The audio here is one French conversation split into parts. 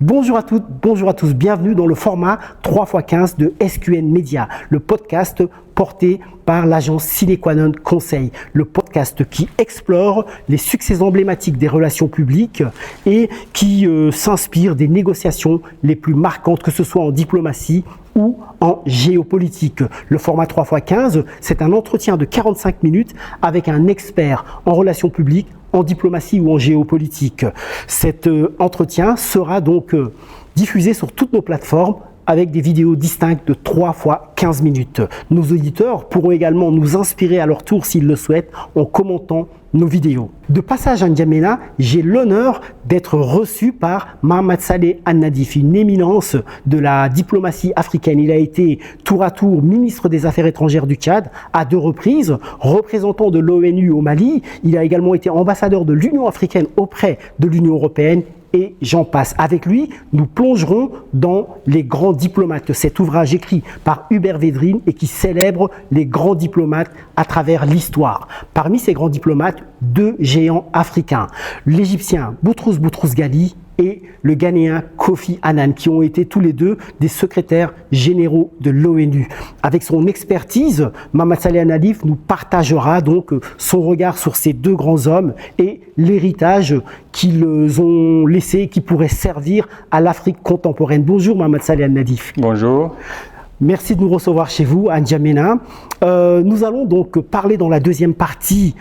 Bonjour à toutes, bonjour à tous, bienvenue dans le format 3x15 de SQN Media, le podcast porté par l'agence Sine Qua Non Conseil, le podcast qui explore les succès emblématiques des relations publiques et qui s'inspire des négociations les plus marquantes, que ce soit en diplomatie ou en géopolitique. Le format 3x15, c'est un entretien de 45 minutes avec un expert en relations publiques, en diplomatie ou en géopolitique. Cet entretien sera donc diffusé sur toutes nos plateformes avec des vidéos distinctes de 3 fois 15 minutes. Nos auditeurs pourront également nous inspirer à leur tour s'ils le souhaitent en commentant nos vidéos. De passage à N'Djamena, j'ai l'honneur d'être reçu par Mohamed Saleh Al-Nadif, une éminence de la diplomatie africaine. Il a été tour à tour ministre des Affaires étrangères du Tchad à 2 reprises, représentant de l'ONU au Mali. Il a également été ambassadeur de l'Union africaine auprès de l'Union européenne. Et j'en passe. Avec lui, nous plongerons dans les grands diplomates, cet ouvrage écrit par Hubert Védrine et qui célèbre les grands diplomates à travers l'histoire. Parmi ces grands diplomates, 2 géants africains, l'Égyptien Boutros Boutros-Ghali et le Ghanéen Kofi Annan, qui ont été tous les deux des secrétaires généraux de l'ONU. Avec son expertise, Mohamed Saleh Al-Nadif nous partagera donc son regard sur ces 2 grands hommes et l'héritage qu'ils ont laissé et qui pourrait servir à l'Afrique contemporaine. Bonjour Mohamed Saleh Al-Nadif. Bonjour. Merci de nous recevoir chez vous à N'Djamena. Nous allons donc parler dans la deuxième partie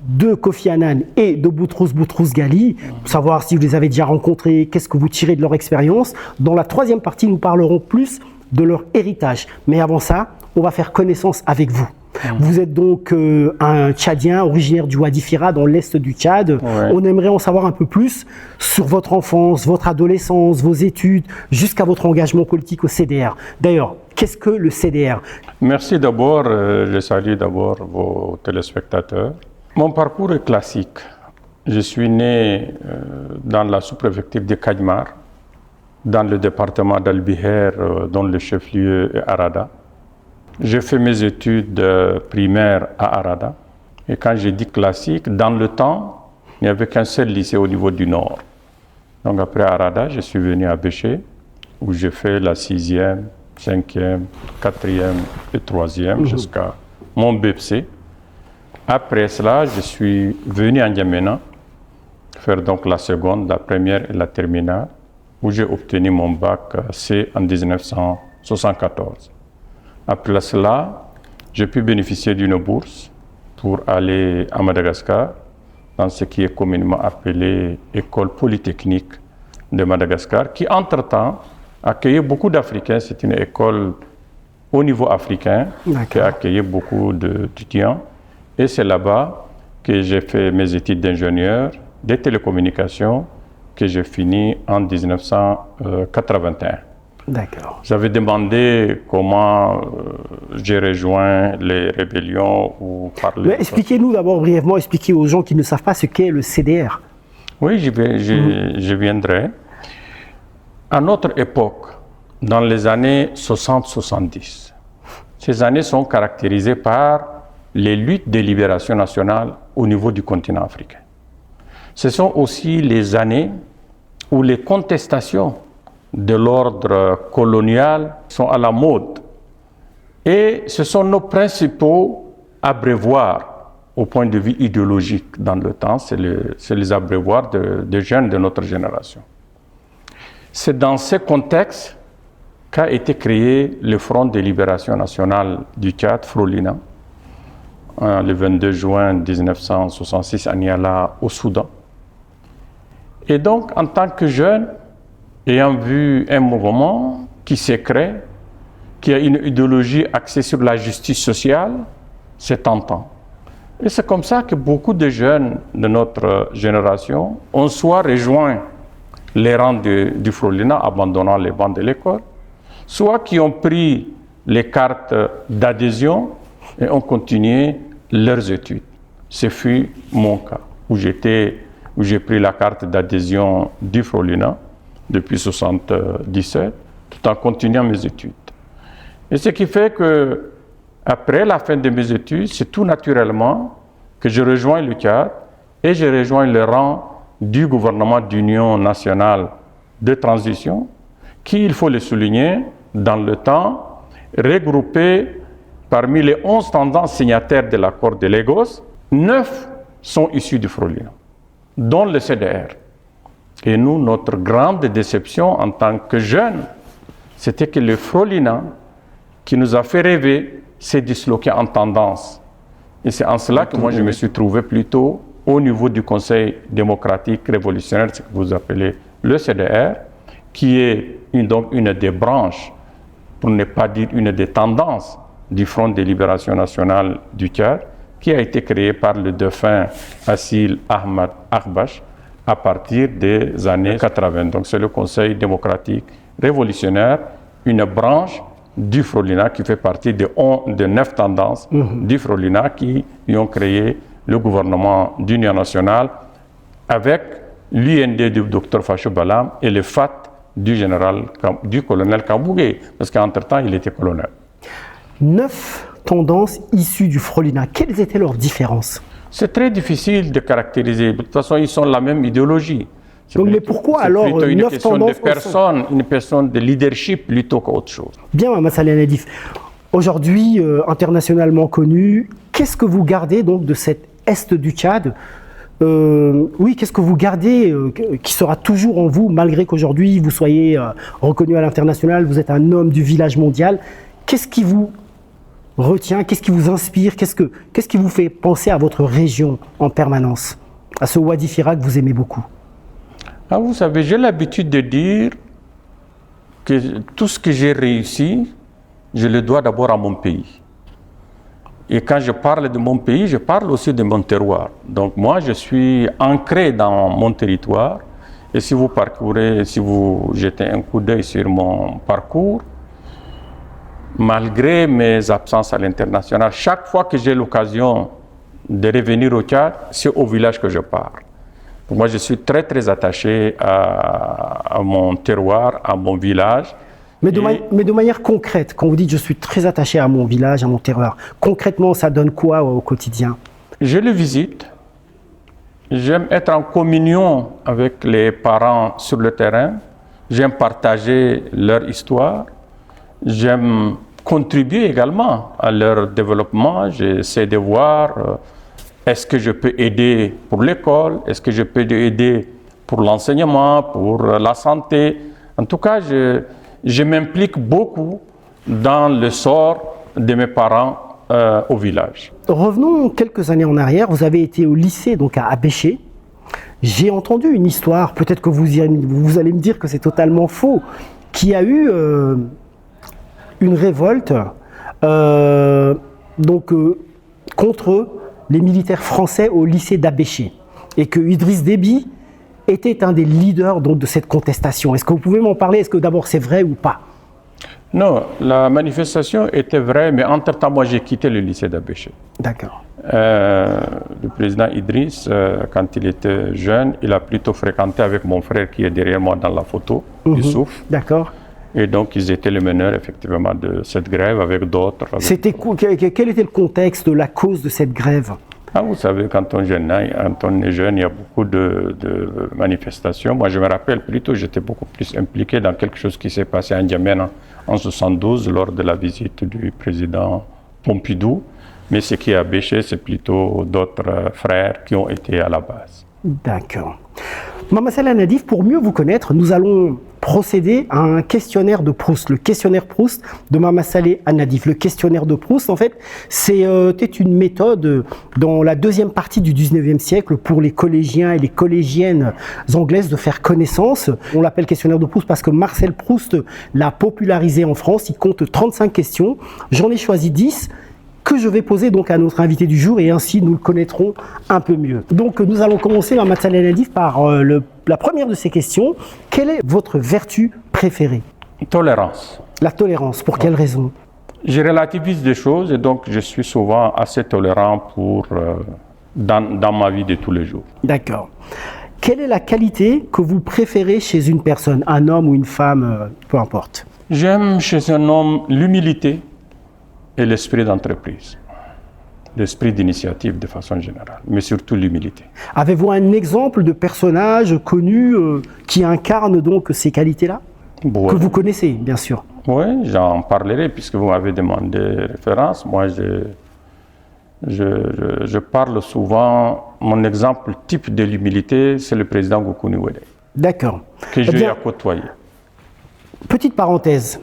de Kofi Annan et de Boutros Boutros-Ghali, savoir si vous les avez déjà rencontrés, qu'est-ce que vous tirez de leur expérience. Dans la troisième partie, nous parlerons plus de leur héritage. Mais avant ça, on va faire connaissance avec vous. Vous êtes donc un Tchadien originaire du Wadi Fira dans l'est du Tchad. Ouais. On aimerait en savoir un peu plus sur votre enfance, votre adolescence, vos études, jusqu'à votre engagement politique au CDR. D'ailleurs, qu'est-ce que le CDR? Merci d'abord, je salue d'abord vos téléspectateurs. Mon parcours est classique. Je suis né dans la sous-préfecture de Kadjmar, dans le département d'Al-Biher, dont le chef-lieu est Arada. J'ai fait mes études primaires à Arada. Et quand je dis classique, dans le temps, il n'y avait qu'un seul lycée au niveau du Nord. Donc après Arada, je suis venu à Béché, où j'ai fait la 6e, 5e, 4e et 3e jusqu'à mon BEPC. Après cela, je suis venu à N'Djamena faire donc la seconde, la première et la terminale, où j'ai obtenu mon bac C en 1974. Après cela, j'ai pu bénéficier d'une bourse pour aller à Madagascar, dans ce qui est communément appelé École polytechnique de Madagascar, qui entre-temps accueillait beaucoup d'Africains. C'est une école au niveau africain qui a accueilli beaucoup d'étudiants. Et c'est là-bas que j'ai fait mes études d'ingénieur des télécommunications que j'ai fini en 1981. D'accord. J'avais demandé comment j'ai rejoint les rébellions ou parler. Mais expliquez-nous d'abord brièvement, expliquez aux gens qui ne savent pas ce qu'est le CDR. Oui, je viendrai. À notre époque, dans les années 60-70, ces années sont caractérisées par les luttes de libération nationale au niveau du continent africain. Ce sont aussi les années où les contestations de l'ordre colonial sont à la mode. Et ce sont nos principaux abreuvoirs au point de vue idéologique dans le temps, c'est les abreuvoirs de jeunes de notre génération. C'est dans ce contexte qu'a été créé le Front de libération nationale du Tchad, Frolina, le 22 juin 1966 à Niala, au Soudan. Et donc, en tant que jeune, ayant vu un mouvement qui s'est créé, qui a une idéologie axée sur la justice sociale, c'est tentant. Et c'est comme ça que beaucoup de jeunes de notre génération ont soit rejoint les rangs du Frolina, abandonnant les bancs de l'école, soit qui ont pris les cartes d'adhésion et ont continué leurs études. Ce fut mon cas, où j'ai pris la carte d'adhésion du Frolina depuis 1977, tout en continuant mes études. Et ce qui fait que, après la fin de mes études, c'est tout naturellement que je rejoins le Tchad et je rejoins le rang du gouvernement d'union nationale de transition qui, il faut le souligner, dans le temps, regroupés parmi les 11 tendances signataires de l'accord de Lagos, 9 sont issus du Frolina, dont le CDR. Et nous, notre grande déception en tant que jeunes, c'était que le Frolina, qui nous a fait rêver, s'est disloqué en tendance. Et c'est en cela que moi, je me suis trouvé plutôt au niveau du Conseil démocratique révolutionnaire, ce que vous appelez le CDR, qui est donc une des branches, pour ne pas dire une des tendances, du Front de libération nationale du Tchad, qui a été créé par le défunt Assil Ahmad Ahbash à partir des années 80. Donc c'est le Conseil démocratique révolutionnaire, une branche du Frolina qui fait partie de 9 tendances du Frolina qui ont créé le gouvernement d'union nationale avec l'UND du Dr Facho Balam et le FAT du colonel Kabougué, parce qu'entre-temps, il était colonel. 9 tendances issues du Frolina, quelles étaient leurs différences? C'est très difficile de caractériser. De toute façon, ils sont la même idéologie. Donc, mais pourquoi alors plutôt une 9 question tendances de personne, une question de leadership plutôt qu'autre chose. Bien, Mama Saleh Nadif. Aujourd'hui, internationalement connu, qu'est-ce que vous gardez donc de cet Est du Tchad? Oui, qu'est-ce que vous gardez qui sera toujours en vous, malgré qu'aujourd'hui vous soyez reconnu à l'international, vous êtes un homme du village mondial. Qu'est-ce qui vous retient? Qu'est-ce qui vous inspire? Qu'est-ce qui vous fait penser à votre région en permanence? À ce Wadi Fira que vous aimez beaucoup? Ah, vous savez, j'ai l'habitude de dire que tout ce que j'ai réussi, je le dois d'abord à mon pays. Et quand je parle de mon pays, je parle aussi de mon terroir. Donc moi, je suis ancré dans mon territoire. Et si vous parcourez, si vous jetez un coup d'œil sur mon parcours, malgré mes absences à l'international, chaque fois que j'ai l'occasion de revenir au Tchad, c'est au village que je pars. Donc moi, je suis très, très attaché à mon terroir, à mon village. Mais de manière concrète, quand vous dites « je suis très attaché à mon village, à mon terroir », concrètement, ça donne quoi au quotidien? Je le visite. J'aime être en communion avec les parents sur le terrain. J'aime partager leur histoire. J'aime contribuer également à leur développement. J'essaie de voir est-ce que je peux aider pour l'école, est-ce que je peux aider pour l'enseignement, pour la santé. En tout cas, je m'implique beaucoup dans le sort de mes parents au village. Revenons quelques années en arrière. Vous avez été au lycée donc à Abéché. J'ai entendu une histoire, peut-être que vous allez me dire que c'est totalement faux, qui a eu une révolte contre les militaires français au lycée d'Abéché et que Idriss Déby était un des leaders donc, de cette contestation. Est-ce que vous pouvez m'en parler? Est-ce que d'abord c'est vrai ou pas? Non, la manifestation était vraie, mais entre-temps, moi j'ai quitté le lycée d'Abéché. D'accord. Le président Idriss, quand il était jeune, il a plutôt fréquenté avec mon frère qui est derrière moi dans la photo, Youssouf. D'accord. Et donc ils étaient les meneurs effectivement de cette grève avec d'autres. Quel était le contexte, la cause de cette grève? Ah, vous savez, quand on est jeune, il y a beaucoup de manifestations. Moi, je me rappelle plutôt, j'étais beaucoup plus impliqué dans quelque chose qui s'est passé à N'Djamena en 1972 lors de la visite du président Pompidou. Mais ce qui est à Béché, c'est plutôt d'autres frères qui ont été à la base. D'accord. Mama Saleh Nadif, pour mieux vous connaître, nous allons procéder à un questionnaire de Proust, le questionnaire Proust de Mama Saleh Nadif. Le questionnaire de Proust, en fait, c'était une méthode dans la deuxième partie du 19e siècle pour les collégiens et les collégiennes anglaises de faire connaissance. On l'appelle questionnaire de Proust parce que Marcel Proust l'a popularisé en France. Il compte 35 questions. J'en ai choisi 10. Que je vais poser donc à notre invité du jour et ainsi nous le connaîtrons un peu mieux. Donc nous allons commencer, Mama Saleh Nadif, par la première de ces questions. Quelle est votre vertu préférée? Tolérance. La tolérance, pour quelle raison? Je relativise des choses et donc je suis souvent assez tolérant dans ma vie de tous les jours. D'accord. Quelle est la qualité que vous préférez chez une personne, un homme ou une femme, peu importe? J'aime chez un homme l'humilité et l'esprit d'entreprise. l'esprit d'initiative de façon générale, mais surtout l'humilité. Avez-vous un exemple de personnage connu qui incarne donc ces qualités-là? Ouais. Que vous connaissez, bien sûr. Oui, j'en parlerai puisque vous m'avez demandé référence. Moi, je parle souvent, mon exemple type de l'humilité, c'est le président Goukouni Ouédé. D'accord. Que j'ai côtoyé. Petite parenthèse,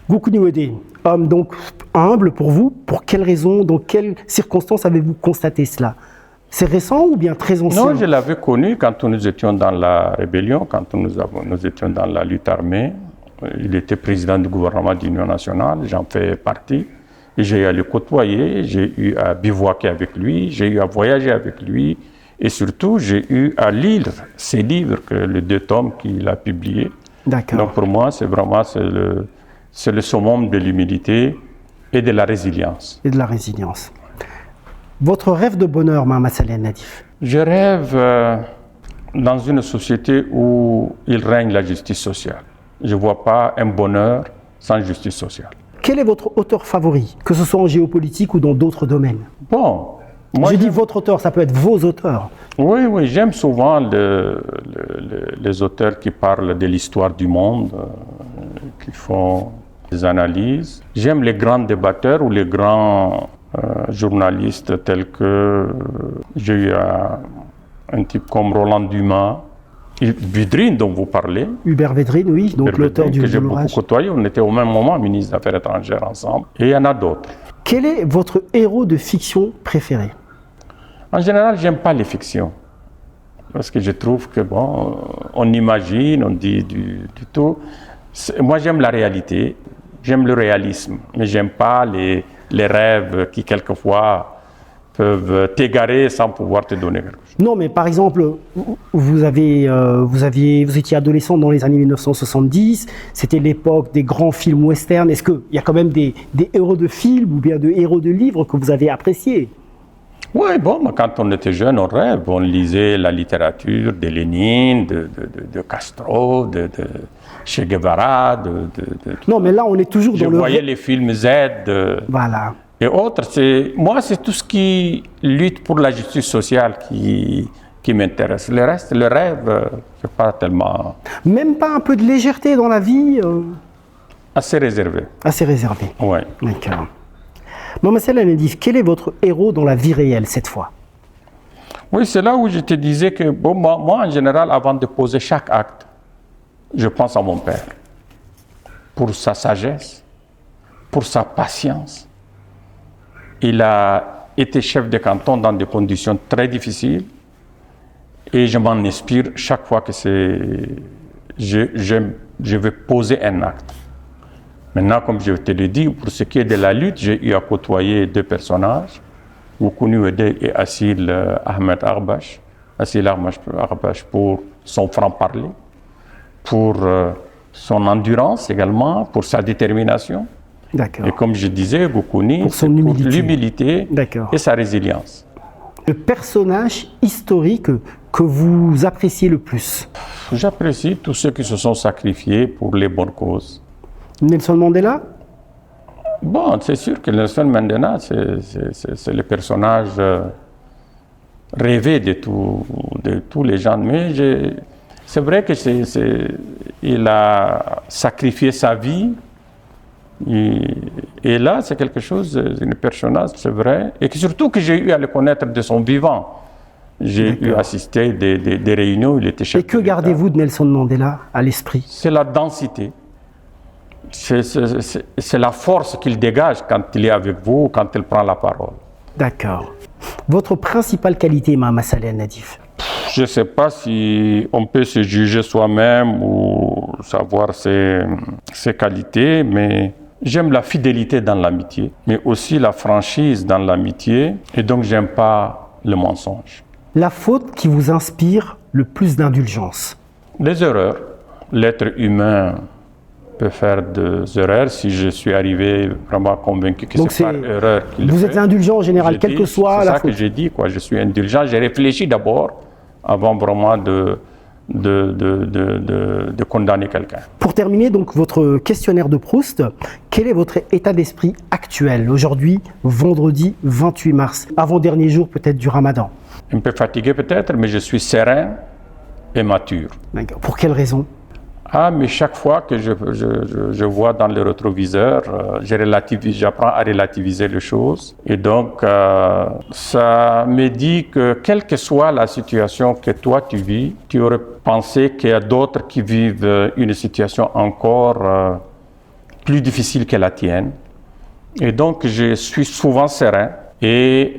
Goukouni Ouédé, homme donc humble pour vous, pour quelles raisons, dans quelles circonstances avez-vous constaté cela? C'est récent ou bien très ancien? Non, je l'avais connu quand nous étions dans la rébellion, quand nous étions dans la lutte armée. Il était président du gouvernement d'Union nationale, j'en fais partie. Et j'ai eu à le côtoyer, j'ai eu à bivouaquer avec lui, j'ai eu à voyager avec lui. Et surtout, j'ai eu à lire ses livres, les 2 tomes qu'il a publiés. D'accord. Donc pour moi, c'est vraiment le summum de l'humilité et de la résilience. Et de la résilience. Votre rêve de bonheur, Mohamed Saleh Nadif? Je rêve dans une société où il règne la justice sociale. Je ne vois pas un bonheur sans justice sociale. Quel est votre auteur favori, que ce soit en géopolitique ou dans d'autres domaines? Bon, moi je dis votre auteur, ça peut être vos auteurs. Oui, j'aime souvent les auteurs qui parlent de l'histoire du monde, qui font des analyses. J'aime les grands débatteurs ou les grands journalistes tels que j'ai eu un type comme Roland Dumas, Védrine dont vous parlez. Hubert Védrine, oui, donc l'auteur du que j'ai beaucoup l'ouvrage. côtoyé. On était au même moment ministre des Affaires étrangères ensemble. Et il y en a d'autres. Quel est votre héros de fiction préféré? En général, j'aime pas les fictions. Parce que je trouve que, bon, on imagine, on dit du tout. Moi, j'aime la réalité, j'aime le réalisme, mais j'aime pas les rêves qui, quelquefois, peuvent t'égarer sans pouvoir te donner quelque chose. Non, mais par exemple, vous étiez adolescent dans les années 1970, c'était l'époque des grands films westerns. Est-ce qu'il y a quand même des héros de films ou bien des héros de livres que vous avez appréciés? Oui, bon, quand on était jeune, on rêve. On lisait la littérature de Lénine, de Castro, de Che Guevara. Non, mais là, on est toujours dans le... Je voyais les films Z. Voilà. Et autres, moi, c'est tout ce qui lutte pour la justice sociale qui m'intéresse. Le reste, le rêve, c'est pas tellement... Même pas un peu de légèreté dans la vie Assez réservé. Assez réservé. Oui. D'accord. Mohamed Saleh Nadif, quel est votre héros dans la vie réelle cette fois? Oui, c'est là où je te disais que, bon, moi, en général, avant de poser chaque acte, je pense à mon père. Pour sa sagesse, pour sa patience. Il a été chef de canton dans des conditions très difficiles et je m'en inspire chaque fois que je vais poser un acte. Maintenant, comme je te l'ai dit, pour ce qui est de la lutte, j'ai eu à côtoyer 2 personnages, Goukouni Ouédé et Assil Ahmed Arbache. Assil Arbache pour son franc-parler, pour son endurance également, pour sa détermination. D'accord. Et comme je disais, Goukouni, pour l'humilité et sa résilience. Le personnage historique que vous appréciez le plus? J'apprécie tous ceux qui se sont sacrifiés pour les bonnes causes. Nelson Mandela? Bon, c'est sûr que Nelson Mandela, c'est le personnage rêvé de tous les gens. Mais c'est vrai que il a sacrifié sa vie. Et là, c'est quelque chose, un personnage, c'est vrai. Et surtout que j'ai eu à le connaître de son vivant. J'ai eu assisté des réunions où il était chef. Et que gardez-vous de Nelson Mandela à l'esprit? C'est la densité. C'est la force qu'il dégage quand il est avec vous, quand il prend la parole. D'accord. Votre principale qualité, Mohamed Saleh Nadif? Je ne sais pas si on peut se juger soi-même ou savoir ses qualités, mais j'aime la fidélité dans l'amitié, mais aussi la franchise dans l'amitié, et donc j'aime pas le mensonge. La faute qui vous inspire le plus d'indulgence? Les erreurs. L'être humain peut faire des erreurs. Si je suis arrivé vraiment convaincu que c'est par erreur qu'il le fait. Vous êtes indulgent en général, quelle que soit la faute. C'est ça que j'ai dit, quoi. Je suis indulgent. J'ai réfléchi d'abord avant vraiment de condamner quelqu'un. Pour terminer, donc, votre questionnaire de Proust, quel est votre état d'esprit actuel, aujourd'hui, vendredi 28 mars, avant-dernier jour peut-être du Ramadan? Un peu fatigué peut-être, mais je suis serein et mature. D'accord. Pour quelle raison? Mais chaque fois que je vois dans le rétroviseur, j'apprends à relativiser les choses. Et donc, ça me dit que quelle que soit la situation que toi tu vis, tu aurais pensé qu'il y a d'autres qui vivent une situation encore plus difficile que la tienne. Et donc, je suis souvent serein. Et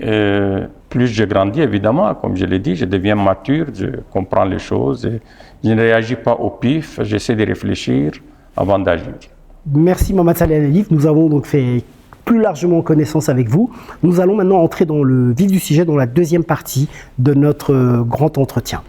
plus je grandis, évidemment, comme je l'ai dit, je deviens mature, je comprends les choses. Et je ne réagis pas au pif, j'essaie de réfléchir avant d'agir. Merci Mohamed Saleh Al-Alif, nous avons donc fait plus largement connaissance avec vous. Nous allons maintenant entrer dans le vif du sujet, dans la deuxième partie de notre grand entretien.